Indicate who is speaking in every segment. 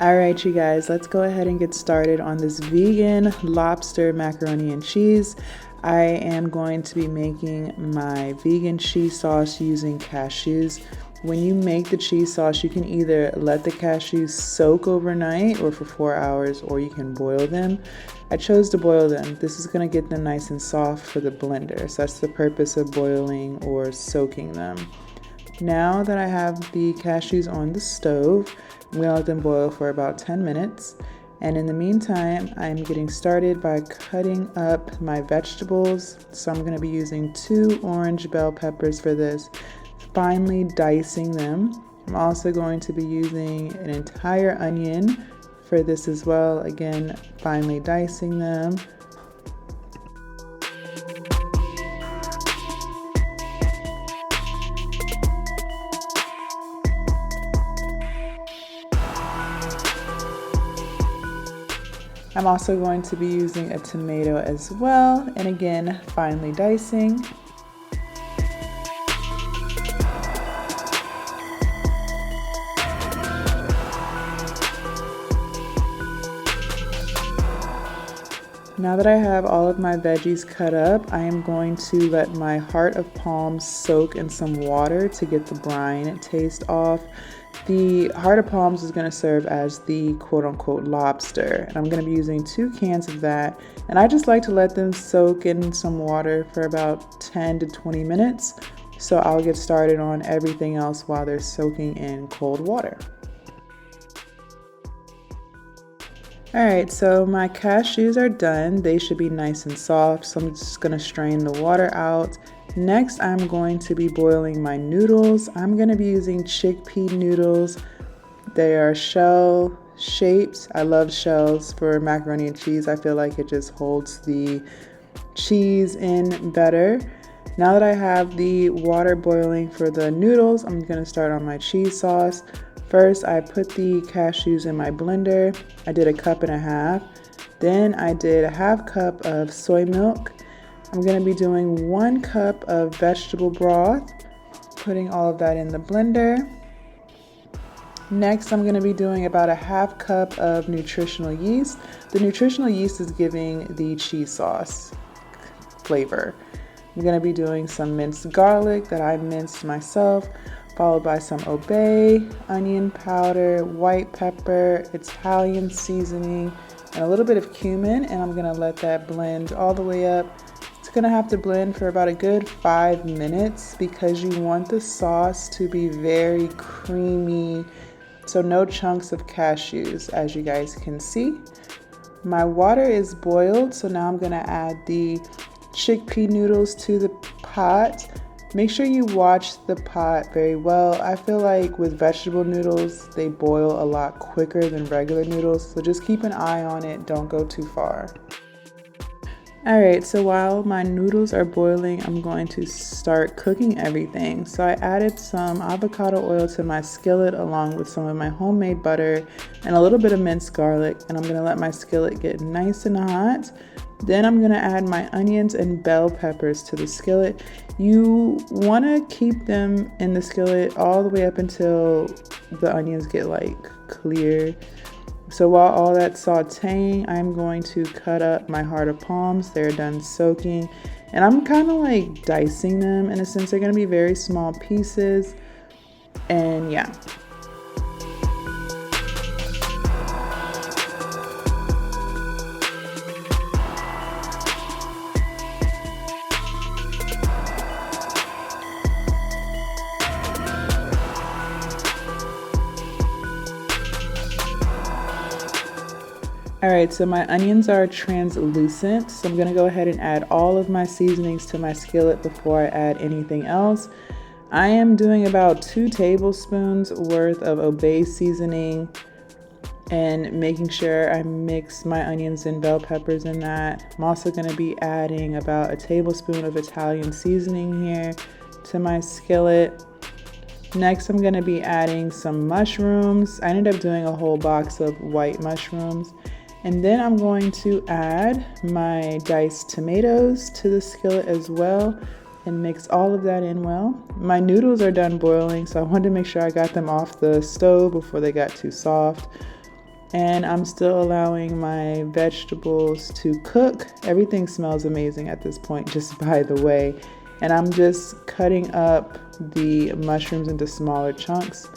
Speaker 1: All right, you guys, let's go ahead and get started on this vegan lobster macaroni and cheese. I am going to be making my vegan cheese sauce using cashews. When you make the cheese sauce, you can either let the cashews soak overnight or for 4 hours, or you can boil them. I chose to boil them. This is going to get them nice and soft for the blender. So that's the purpose of boiling or soaking them. Now that I have the cashews on the stove, I'm going to let them boil for about 10 minutes. And in the meantime, I'm getting started by cutting up my vegetables. So I'm going to be using 2 orange bell peppers for this, finely dicing them. I'm also going to be using an entire onion for this as well. Again, finely dicing them. I'm also going to be using a tomato as well, and again, finely dicing. Now that I have all of my veggies cut up, I am going to let my heart of palms soak in some water to get the brine taste off. The heart of palms is going to serve as the quote-unquote lobster, and I'm going to be using 2 cans of that, and I just like to let them soak in some water for about 10 to 20 minutes, so I'll get started on everything else while they're soaking in cold water. Alright, so my cashews are done. They should be nice and soft, so I'm just going to strain the water out. Next, I'm going to be boiling my noodles. I'm going to be using chickpea noodles. They are shell shaped. I love shells for macaroni and cheese. I feel like it just holds the cheese in better. Now that I have the water boiling for the noodles, I'm going to start on my cheese sauce. First, I put the cashews in my blender. I did 1.5 cups. Then I did 1/2 cup of soy milk. I'm going to be doing 1 cup of vegetable broth, putting all of that in the blender. Next, I'm going to be doing about 1/2 cup of nutritional yeast. The nutritional yeast is giving the cheese sauce flavor. I'm going to be doing some minced garlic that I minced myself, followed by some obey, onion powder, white pepper, Italian seasoning, and a little bit of cumin, and I'm going to let that blend all the way up. It's going to have to blend for about a good 5 minutes because you want the sauce to be very creamy, so no chunks of cashews, as you guys can see. My water is boiled, so now I'm going to add the chickpea noodles to the pot. Make sure you watch the pot very well. I feel like with vegetable noodles, they boil a lot quicker than regular noodles, so just keep an eye on it. Don't go too far. Alright, so while my noodles are boiling, I'm going to start cooking everything. So I added some avocado oil to my skillet along with some of my homemade butter and a little bit of minced garlic, and I'm going to let my skillet get nice and hot. Then I'm going to add my onions and bell peppers to the skillet. You want to keep them in the skillet all the way up until the onions get like clear. So while all that's sauteing, I'm going to cut up my heart of palms. They're done soaking, and I'm kind of like dicing them in a sense. They're going to be very small pieces, and yeah. Alright, so my onions are translucent, so I'm going to go ahead and add all of my seasonings to my skillet before I add anything else. I am doing about 2 tablespoons worth of obey seasoning and making sure I mix my onions and bell peppers in that. I'm also going to be adding about a tablespoon of Italian seasoning here to my skillet. Next, I'm going to be adding some mushrooms. I ended up doing a whole box of white mushrooms. And then I'm going to add my diced tomatoes to the skillet as well and mix all of that in well. My noodles are done boiling, so I wanted to make sure I got them off the stove before they got too soft. And I'm still allowing my vegetables to cook. Everything smells amazing at this point, just by the way. And I'm just cutting up the mushrooms into smaller chunks.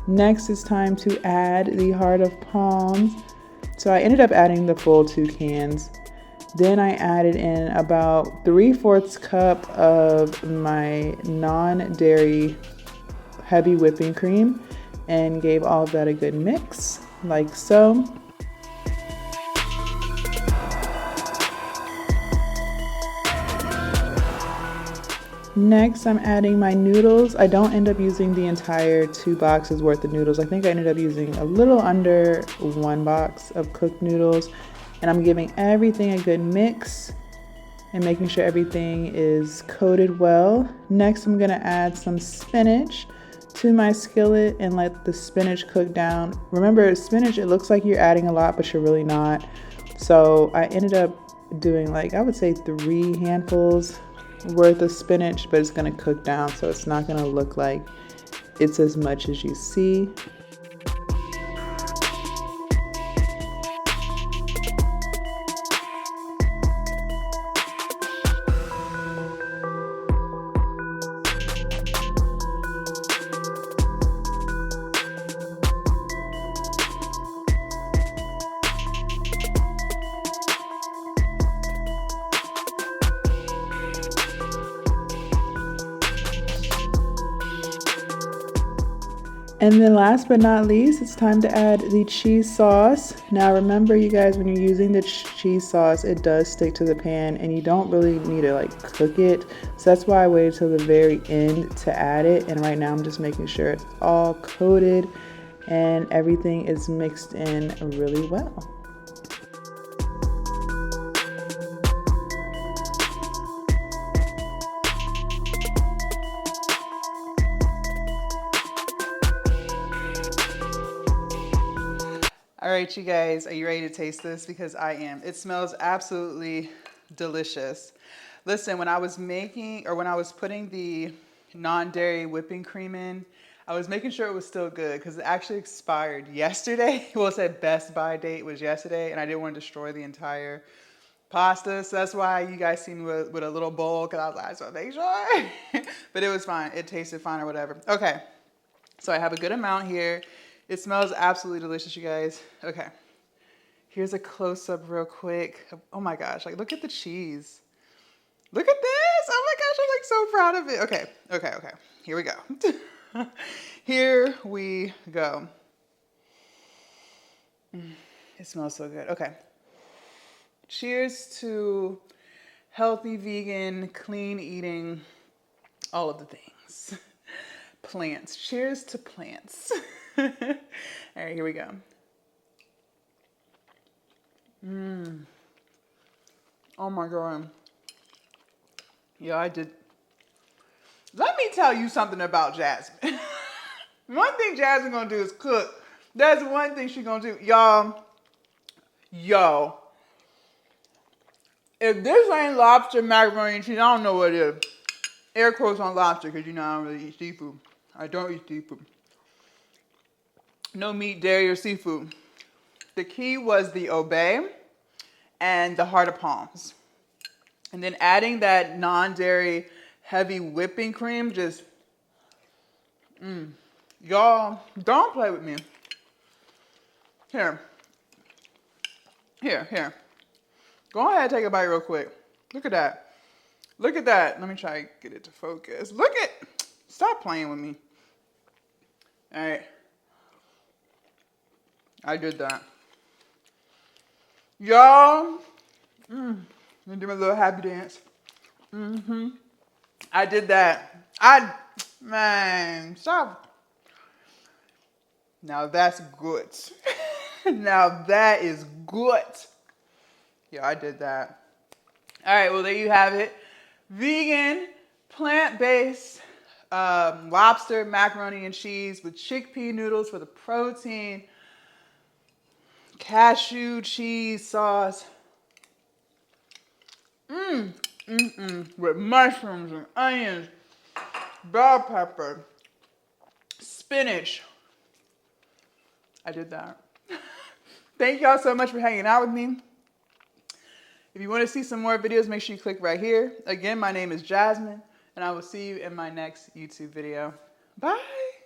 Speaker 1: Next, it's time to add the heart of palms. So I ended up adding the full 2 cans. Then I added in about 3/4 cup of my non-dairy heavy whipping cream and gave all of that a good mix, like so. Next, I'm adding my noodles. I don't end up using the entire 2 boxes worth of noodles. I think I ended up using a little under 1 box of cooked noodles. And I'm giving everything a good mix and making sure everything is coated well. Next, I'm gonna add some spinach to my skillet and let the spinach cook down. Remember, spinach, it looks like you're adding a lot, but you're really not. So I ended up doing, like, I would say 3 handfuls worth of spinach, but it's gonna cook down, so it's not gonna look like it's as much as you see. And then last but not least, it's time to add the cheese sauce. Now remember, you guys, when you're using the cheese sauce, it does stick to the pan and you don't really need to like cook it. So that's why I waited till the very end to add it. And right now I'm just making sure it's all coated and everything is mixed in really well. All right, you guys, are you ready to taste this? Because I am. It smells absolutely delicious. Listen, when I was putting the non-dairy whipping cream in, I was making sure it was still good because it actually expired yesterday. Well, it said best by date was yesterday, and I didn't want to destroy the entire pasta. So that's why you guys see me with a little bowl, because I was like, I just want to make sure. But it was fine. It tasted fine or whatever. Okay, so I have a good amount here. It smells absolutely delicious, you guys. Okay, here's a close-up real quick. Oh my gosh, like look at the cheese. Look at this. Oh my gosh, I'm like so proud of it. Okay. Here we go. Here we go. It smells so good. Okay. Cheers to healthy, vegan, clean eating, all of the things. Plants. Cheers to plants. All right, here we go. Oh my God. Yeah, I did. Let me tell you something about Jasmine. One thing Jasmine gonna do is cook. That's one thing she gonna do. Y'all, if this ain't lobster macaroni and cheese, I don't know what it is. Air quotes on lobster, because you know I don't really eat seafood. I don't eat seafood. No meat, dairy, or seafood. The key was the obey and the heart of palms. And then adding that non-dairy heavy whipping cream, just, y'all, don't play with me. Here. Go ahead and take a bite real quick. Look at that. Look at that. Let me try to get it to focus. Stop playing with me. All right. I did that. Y'all, let me do my little happy dance. I did that. Man, stop. Now that's good. Now that is good. Yeah, I did that. All right, well, there you have it. Vegan, plant-based lobster, macaroni and cheese with chickpea noodles for the protein, cashew cheese sauce, with mushrooms and onions, bell pepper, spinach. I did that. Thank y'all so much for hanging out with me. If you want to see some more videos, make sure you click right here. Again, my name is Jasmine, and I will see you in my next YouTube video. Bye.